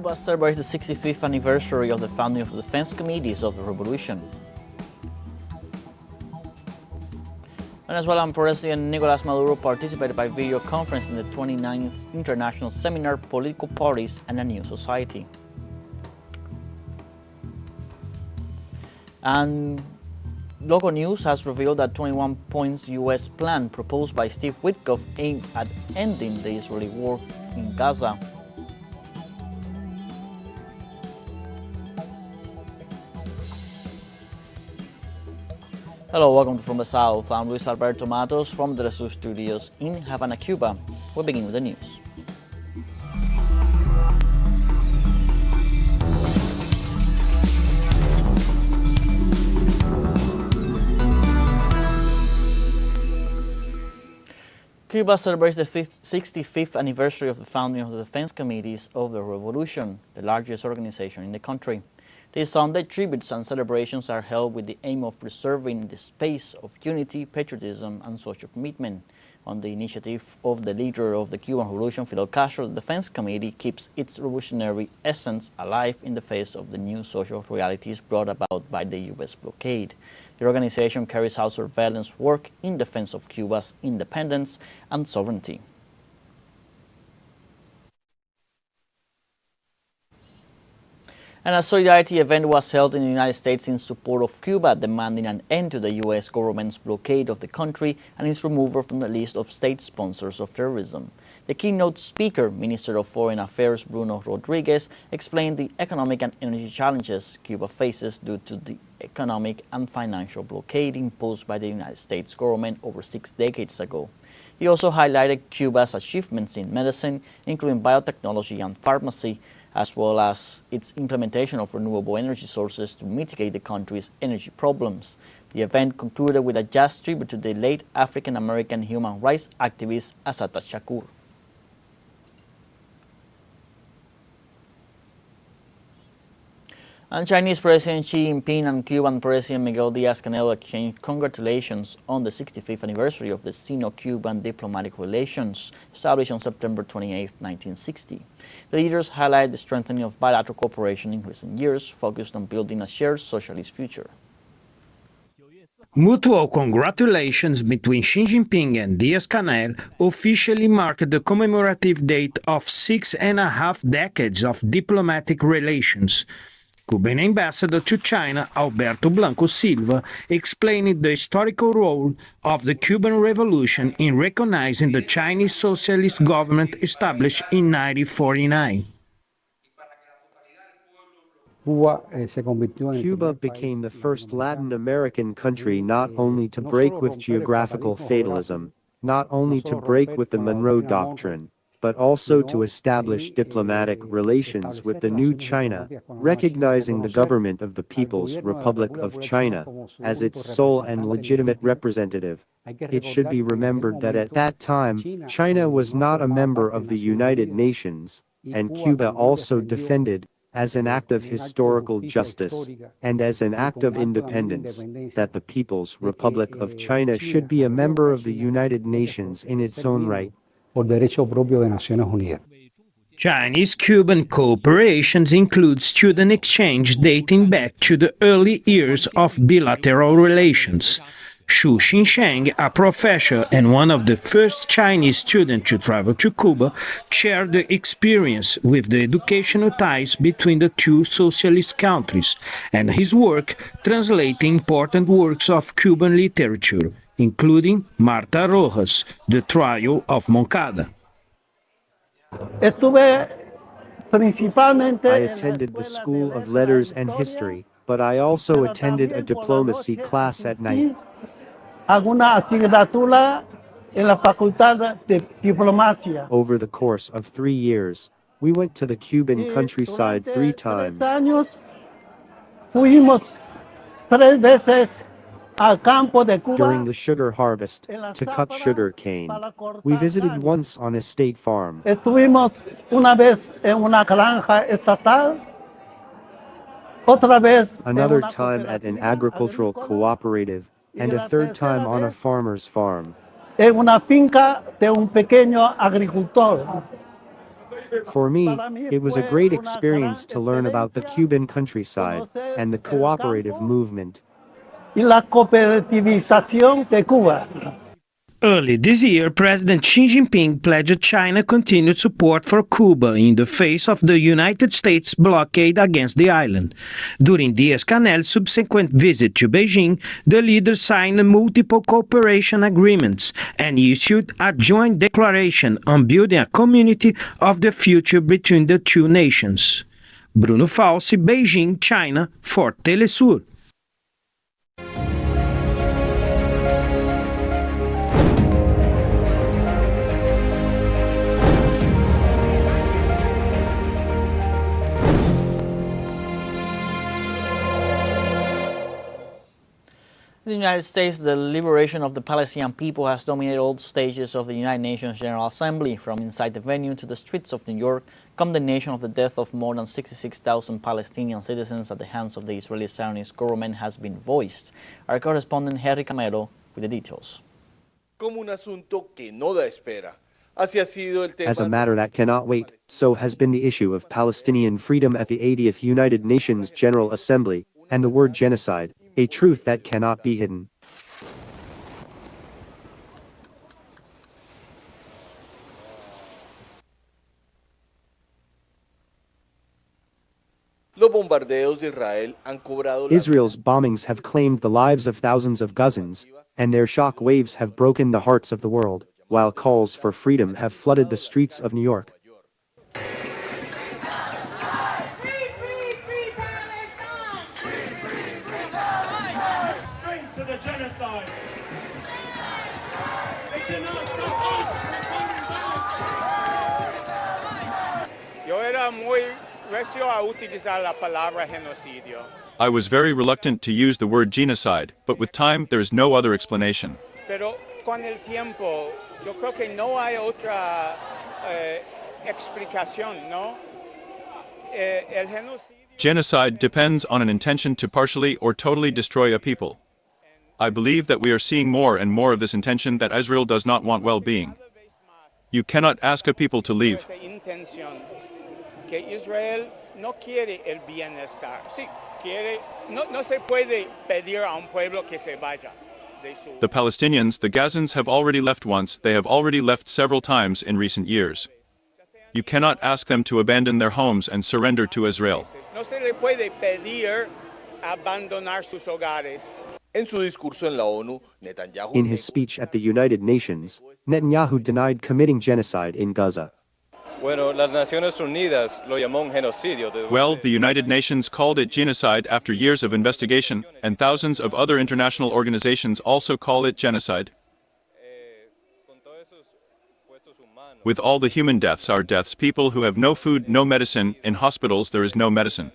Cuba celebrates the 65th anniversary of the founding of the Defense Committees of the Revolution. Venezuelan President Nicolás Maduro participated by video conference in the 29th International Seminar Political Parties and a New Society. And local news has revealed that 21 points U.S. plan proposed by Steve Witkoff aimed at ending the Israeli war in Gaza. Hello, welcome to From the South. I'm Luis Alberto Matos from the teleSUR studios in Havana, Cuba. We begin with the news. Cuba celebrates the 65th anniversary of the founding of the Defense Committees of the Revolution, the largest organization in the country. This Sunday, tributes and celebrations are held with the aim of preserving the space of unity, patriotism, and social commitment. On the initiative of the leader of the Cuban Revolution, Fidel Castro, the Defense Committee keeps its revolutionary essence alive in the face of the new social realities brought about by the U.S. blockade. The organization carries out surveillance work in defense of Cuba's independence and sovereignty. And a solidarity event was held in the United States in support of Cuba, demanding an end to the U.S. government's blockade of the country and its removal from the list of state sponsors of terrorism. The keynote speaker, Minister of Foreign Affairs Bruno Rodriguez, explained the economic and energy challenges Cuba faces due to the economic and financial blockade imposed by the United States government over 6 decades ago. He also highlighted Cuba's achievements in medicine, including biotechnology and pharmacy, as well as its implementation of renewable energy sources to mitigate the country's energy problems. The event concluded with a jazz tribute to the late African-American human rights activist Assata Shakur. And Chinese President Xi Jinping and Cuban President Miguel Díaz-Canel exchanged congratulations on the 65th anniversary of the Sino-Cuban diplomatic relations established on September 28, 1960. The leaders highlighted the strengthening of bilateral cooperation in recent years, focused on building a shared socialist future. Mutual congratulations between Xi Jinping and Díaz-Canel officially marked the commemorative date of 6.5 decades of diplomatic relations. Cuban ambassador to China, Alberto Blanco Silva, explained the historical role of the Cuban Revolution in recognizing the Chinese socialist government established in 1949. Cuba became the first Latin American country not only to break with geographical fatalism, not only to break with the Monroe Doctrine, but also to establish diplomatic relations with the new China, recognizing the government of the People's Republic of China as its sole and legitimate representative. It should be remembered that at that time, China was not a member of the United Nations, and Cuba also defended, as an act of historical justice and as an act of independence, that the People's Republic of China should be a member of the United Nations in its own right. Chinese-Cuban cooperation includes student exchange dating back to the early years of bilateral relations. Xu Xinsheng, a professor and one of the first Chinese students to travel to Cuba, shared the experience with the educational ties between the two socialist countries and his work translating important works of Cuban literature, including Marta Rojas, The Trial of Moncada. I attended the School of Letters and History, but I also attended a diplomacy class at night. Over the course of 3 years, we went to the Cuban countryside 3 times. During the sugar harvest, to cut sugar cane. We visited once on a state farm. Another time at an agricultural cooperative, and a third time on a farmer's farm. For me, it was a great experience to learn about the Cuban countryside and the cooperative movement. Y la cooperativización de Cuba. Early this year, President Xi Jinping pledged China continued support for Cuba in the face of the United States blockade against the island. During Díaz-Canel's subsequent visit to Beijing, the leaders signed multiple cooperation agreements and issued a joint declaration on building a community of the future between the two nations. Bruno Falsi, Beijing, China, for teleSUR. In the United States, the liberation of the Palestinian people has dominated all stages of the United Nations General Assembly. From inside the venue to the streets of New York, condemnation of the death of more than 66,000 Palestinian citizens at the hands of the Israeli Zionist government has been voiced. Our correspondent Henry Camero with the details. Como un asunto que no da espera. Así ha sido el tema. As a matter that cannot wait, so has been the issue of Palestinian freedom at the 80th United Nations General Assembly, and the word genocide, a truth that cannot be hidden. Los bombardeos de Israel han cobrado la Israel's bombings have claimed the lives of thousands of Gazans, and their shock waves have broken the hearts of the world, while calls for freedom have flooded the streets of New York. To the genocide. They cannot stop us from coming back. Yo era muy recio a utilizar la palabra genocidio. I was very reluctant to use the word genocide, but with time there is no other explanation. Pero con el tiempo, yo creo que no hay otra explicación, ¿no? El genocidio. Genocide depends on an intention to partially or totally destroy a people. I believe that we are seeing more and more of this intention that Israel does not want well-being. You cannot ask a people to leave. Que Israel no quiere el bienestar. Sí, quiere, no se puede pedir a un pueblo que se vaya. The Palestinians, the Gazans, have already left once, they have already left several times in recent years. You cannot ask them to abandon their homes and surrender to Israel. No se le puede pedir abandonar sus hogares. En su discurso en la ONU, Netanyahu In his speech at the United Nations, Netanyahu denied committing genocide in Gaza. Bueno, las Naciones Unidas lo llamó un genocidio. Well, the United Nations called it genocide after years of investigation, and thousands of other international organizations also call it genocide. With all the human deaths are deaths, people who have no food, no medicine, in hospitals there is no medicine.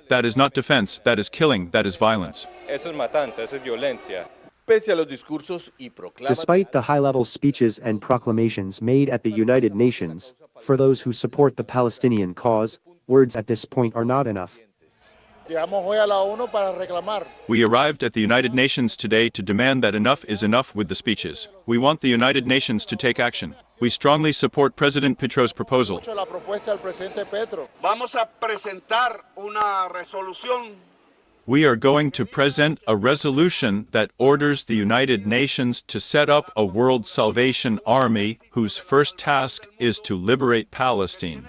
That is not defense, that is killing, that is violence. Eso es matanza, eso es violencia. pese a los discursos y proclamas. Despite the high-level speeches and proclamations made at the United Nations, for those who support the Palestinian cause, words at this point are not enough. We arrived at the United Nations today to demand that enough is enough with the speeches. We want the United Nations to take action. We strongly support President Petro's proposal. We are going to present a resolution that orders the United Nations to set up a World Salvation Army whose first task is to liberate Palestine.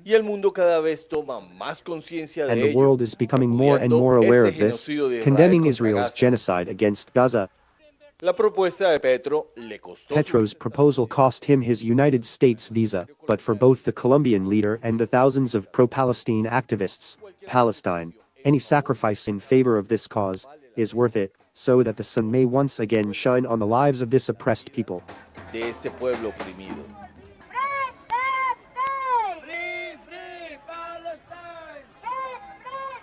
Y el mundo cada vez toma más conciencia de And the ello, world is becoming more and more aware of this, genocidio de Israel condemning contra Israel's Gaza. genocide against Gaza. La propuesta de Petro le costó Petro's proposal cost him his United States visa, but for both the Colombian leader and the thousands of pro-Palestine activists, Palestine, any sacrifice in favor of this cause is worth it, so that the sun may once again shine on the lives of this oppressed people. de este pueblo oprimido.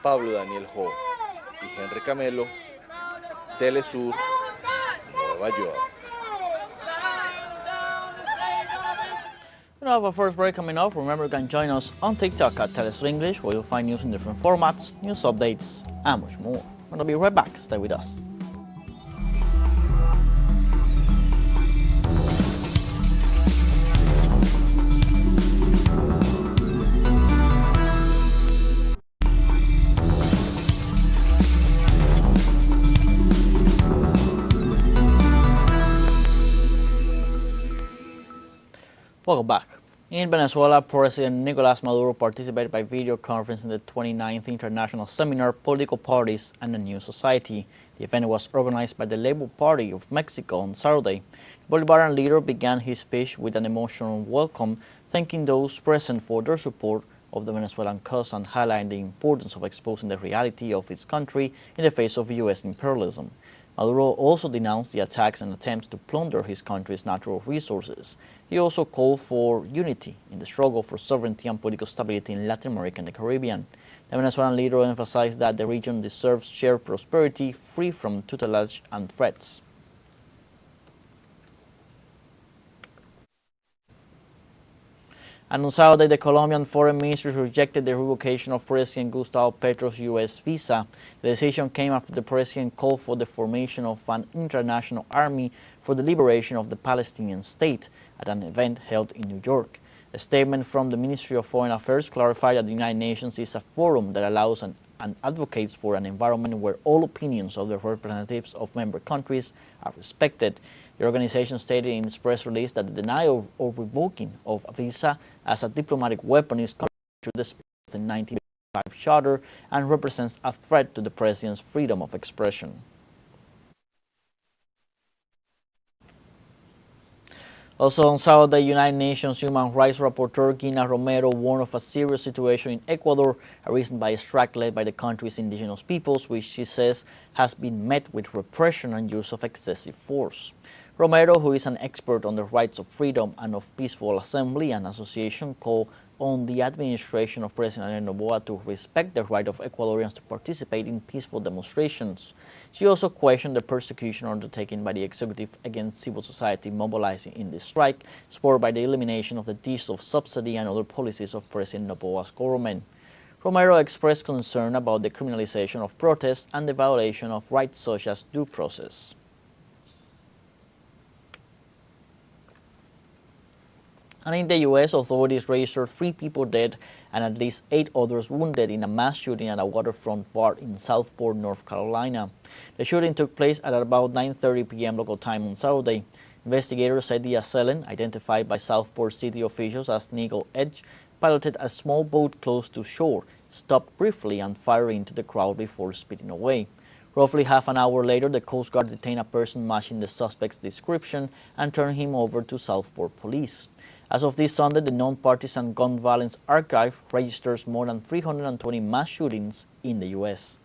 Pablo Daniel Ho y Henry Camelo, teleSUR, Nueva York. We have our first break coming up. Remember, you can join us on TikTok at teleSUR English, where you'll find news in different formats, news updates, and much more. We're going to be right back. Stay with us. Welcome back. In Venezuela, President Nicolás Maduro participated by video conference in the 29th International Seminar, Political Parties and a New Society. The event was organized by the Labour Party of Mexico on Saturday. The Bolivarian leader began his speech with an emotional welcome, thanking those present for their support of the Venezuelan cause and highlighting the importance of exposing the reality of its country in the face of U.S. imperialism. Maduro also denounced the attacks and attempts to plunder his country's natural resources. He also called for unity in the struggle for sovereignty and political stability in Latin America and the Caribbean. The Venezuelan leader emphasized that the region deserves shared prosperity free from tutelage and threats. And on Saturday, the Colombian Foreign Ministry rejected the revocation of President Gustavo Petro's U.S. visa. The decision came after the president called for the formation of an international army for the liberation of the Palestinian state at an event held in New York. A statement from the Ministry of Foreign Affairs clarified that the United Nations is a forum that allows and advocates for an environment where all opinions of the representatives of member countries are respected. The organization stated in its press release that the denial or revoking of a visa as a diplomatic weapon is contrary to the spirit of the 1985 Charter and represents a threat to the president's freedom of expression. Also on Saturday, United Nations Human Rights Rapporteur Gina Romero warned of a serious situation in Ecuador, arisen by a strike led by the country's indigenous peoples, which she says has been met with repression and use of excessive force. Romero, who is an expert on the rights of freedom and of peaceful assembly and association, called on the administration of President Noboa to respect the right of Ecuadorians to participate in peaceful demonstrations. She also questioned the persecution undertaken by the executive against civil society mobilizing in this strike, supported by the elimination of the diesel subsidy and other policies of President Noboa's government. Romero expressed concern about the criminalization of protests and the violation of rights such as due process. And in the U.S., authorities registered 3 people dead and at least 8 others wounded in a mass shooting at a waterfront bar in Southport, North Carolina. The shooting took place at about 9:30 p.m. local time on Saturday. Investigators said the assailant, identified by Southport city officials as Nigel Edge, piloted a small boat close to shore, stopped briefly and fired into the crowd before speeding away. Roughly half an hour later, the Coast Guard detained a person matching the suspect's description and turned him over to Southport police. As of this Sunday, the Nonpartisan Gun Violence Archive registers more than 320 mass shootings in the U.S.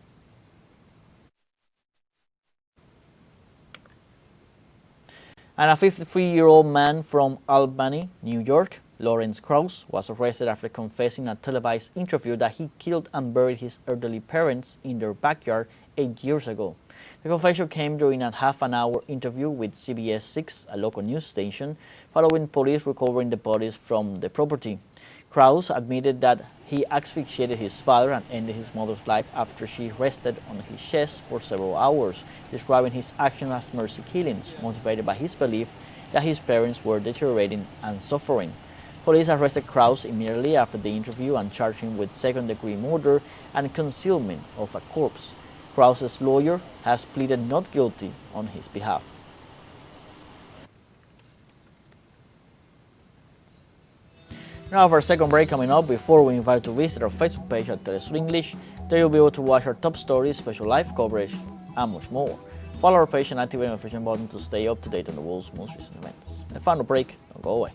And a 53-year-old man from Albany, New York, Lawrence Krause, was arrested after confessing in a televised interview that he killed and buried his elderly parents in their backyard 8 years ago. The confession came during a half-an-hour interview with CBS 6, a local news station, following police recovering the bodies from the property. Krause admitted that he asphyxiated his father and ended his mother's life after she rested on his chest for several hours, describing his action as mercy killings, motivated by his belief that his parents were deteriorating and suffering. Police arrested Krause immediately after the interview and charged him with second-degree murder and concealment of a corpse. Krause's lawyer has pleaded not guilty on his behalf. Now for our second break coming up, before we invite you to visit our Facebook page at teleSUR English, there you'll be able to watch our top stories, special live coverage, and much more. Follow our page and activate the notification button to stay up to date on the world's most recent events. And final break, don't go away.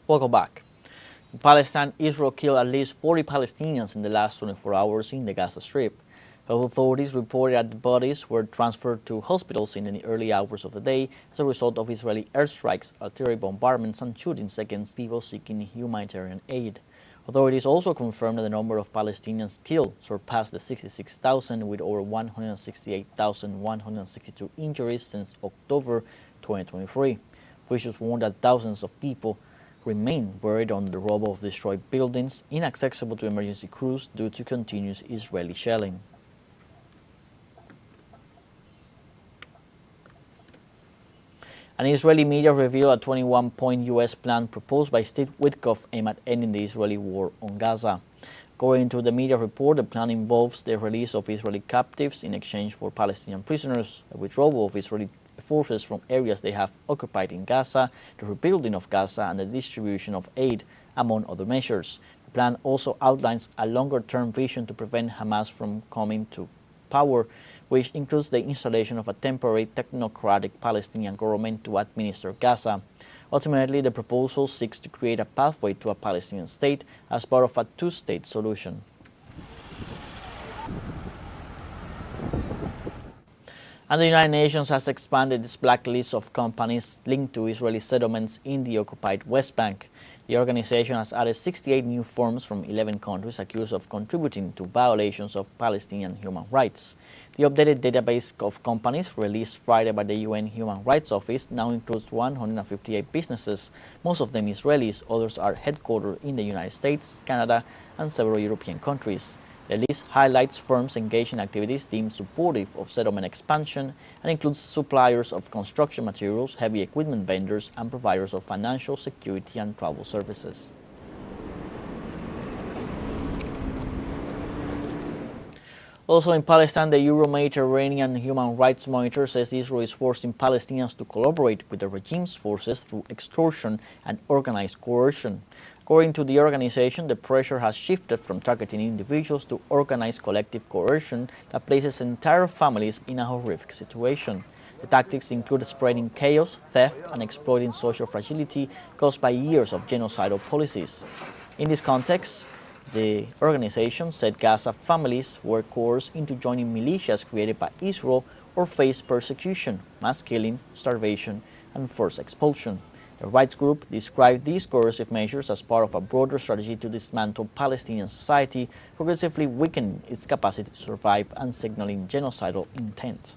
Welcome back. In Palestine, Israel killed at least 40 Palestinians in the last 24 hours in the Gaza Strip. Health authorities reported that the bodies were transferred to hospitals in the early hours of the day as a result of Israeli airstrikes, artillery bombardments, and shootings against people seeking humanitarian aid. Authorities also confirmed that the number of Palestinians killed surpassed the 66,000, with over 168,162 injuries since October 2023. Officials warned that thousands of people remain buried under the rubble of destroyed buildings, inaccessible to emergency crews due to continuous Israeli shelling. An Israeli media revealed a 21-point U.S. plan proposed by Steve Witkoff aimed at ending the Israeli war on Gaza. According to the media report, the plan involves the release of Israeli captives in exchange for Palestinian prisoners, the withdrawal of Israeli forces from areas they have occupied in Gaza, the rebuilding of Gaza, and the distribution of aid, among other measures. The plan also outlines a longer-term vision to prevent Hamas from coming to power, which includes the installation of a temporary technocratic Palestinian government to administer Gaza. Ultimately, the proposal seeks to create a pathway to a Palestinian state as part of a two-state solution. And the United Nations has expanded its blacklist of companies linked to Israeli settlements in the occupied West Bank. The organization has added 68 new firms from 11 countries accused of contributing to violations of Palestinian human rights. The updated database of companies released Friday by the UN Human Rights Office now includes 158 businesses, most of them Israelis. Others are headquartered in the United States, Canada, and several European countries. The list highlights firms engaged in activities deemed supportive of settlement expansion and includes suppliers of construction materials, heavy equipment vendors, and providers of financial, security, and travel services. Also in Palestine, the Euro-Mediterranean Human Rights Monitor says Israel is forcing Palestinians to collaborate with the regime's forces through extortion and organized coercion. According to the organization, the pressure has shifted from targeting individuals to organized collective coercion that places entire families in a horrific situation. The tactics include spreading chaos, theft, and exploiting social fragility caused by years of genocidal policies. In this context, the organization said Gaza families were coerced into joining militias created by Israel or faced persecution, mass killing, starvation, and forced expulsion. The rights group described these coercive measures as part of a broader strategy to dismantle Palestinian society, progressively weakening its capacity to survive and signaling genocidal intent.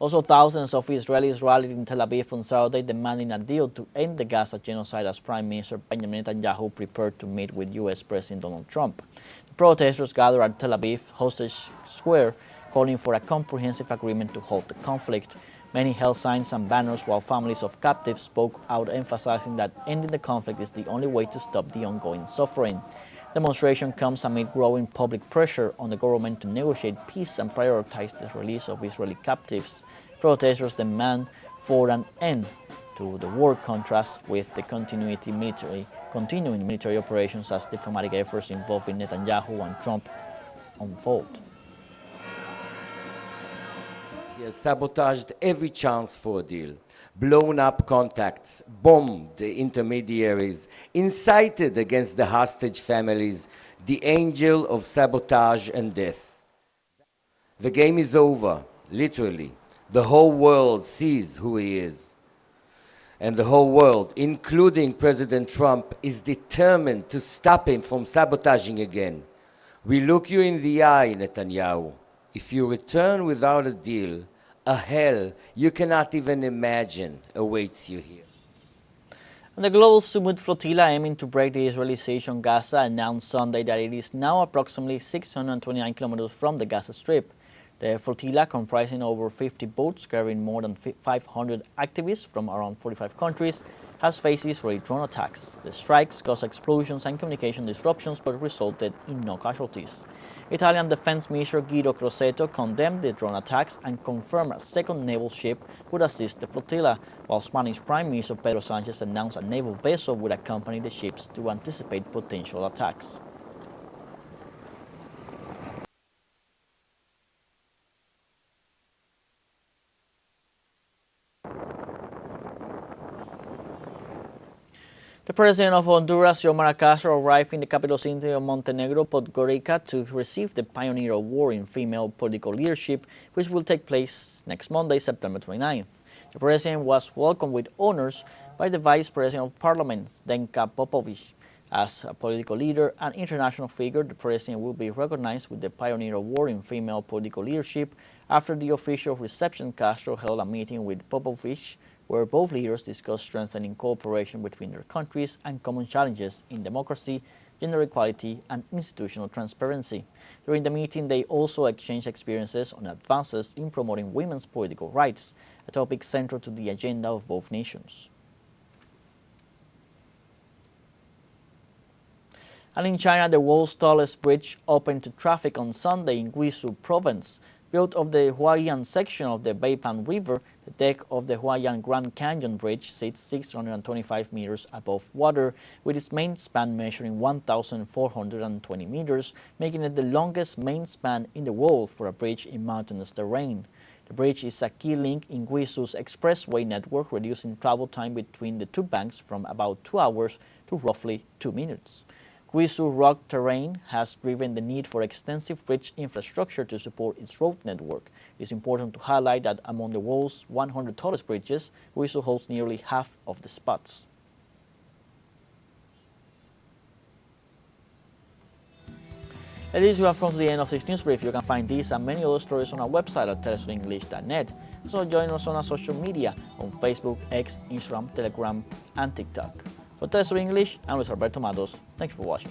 Also, thousands of Israelis rallied in Tel Aviv on Saturday demanding a deal to end the Gaza genocide as Prime Minister Benjamin Netanyahu prepared to meet with U.S. President Donald Trump. The protesters gathered at Tel Aviv Hostage Square, calling for a comprehensive agreement to halt the conflict. Many held signs and banners while families of captives spoke out, emphasizing that ending the conflict is the only way to stop the ongoing suffering. Demonstration comes amid growing public pressure on the government to negotiate peace and prioritize the release of Israeli captives. Protesters demand for an end to the war, contrast with the continuing military operations as diplomatic efforts involving Netanyahu and Trump unfold. He has sabotaged every chance for a deal, blown up contacts, bombed the intermediaries, incited against the hostage families, the angel of sabotage and death. The game is over, literally. The whole world sees who he is. And the whole world, including President Trump, is determined to stop him from sabotaging again. We look you in the eye, Netanyahu. If you return without a deal, a hell you cannot even imagine awaits you here. And the global Sumud flotilla aiming to break the Israeli siege on Gaza announced Sunday that it is now approximately 629 kilometers from the Gaza Strip. The flotilla, comprising over 50 boats carrying more than 500 activists from around 45 countries, has faced Israeli drone attacks. The strikes caused explosions and communication disruptions but resulted in no casualties. Italian Defense Minister Guido Crosetto condemned the drone attacks and confirmed a second naval ship would assist the flotilla, while Spanish Prime Minister Pedro Sánchez announced a naval vessel would accompany the ships to anticipate potential attacks. The president of Honduras, Xiomara Castro, arrived in the capital city of Montenegro, Podgorica, to receive the Pioneer Award in Female Political Leadership, which will take place next Monday, September 29th. The president was welcomed with honors by the Vice President of Parliament, Zdenka Popovic, As a political leader and international figure, the president will be recognized with the Pioneer Award in Female Political Leadership after the official reception. Castro held a meeting with Popovich, where both leaders discussed strengthening cooperation between their countries and common challenges in democracy, gender equality, and institutional transparency. During the meeting, they also exchanged experiences on advances in promoting women's political rights, a topic central to the agenda of both nations. And in China, the world's tallest bridge opened to traffic on Sunday in Guizhou province. Built of the Huaiyan section of the Beipan River, the deck of the Huaiyan Grand Canyon Bridge sits 625 meters above water, with its main span measuring 1,420 meters, making it the longest main span in the world for a bridge in mountainous terrain. The bridge is a key link in Guizhou's expressway network, reducing travel time between the two banks from about 2 hours to roughly 2 minutes. Guizhou rock terrain has driven the need for extensive bridge infrastructure to support its road network. It is important to highlight that among the world's 100 tallest bridges, Guizhou holds nearly half of the spots. Ladies, we have come to the end of this news brief. You can find these and many other stories on our website at telesurenglish.net. Also join us on our social media on Facebook, X, Instagram, Telegram, and TikTok. For TeleSUR English, I'm Luis Alberto Matos. Thanks for watching.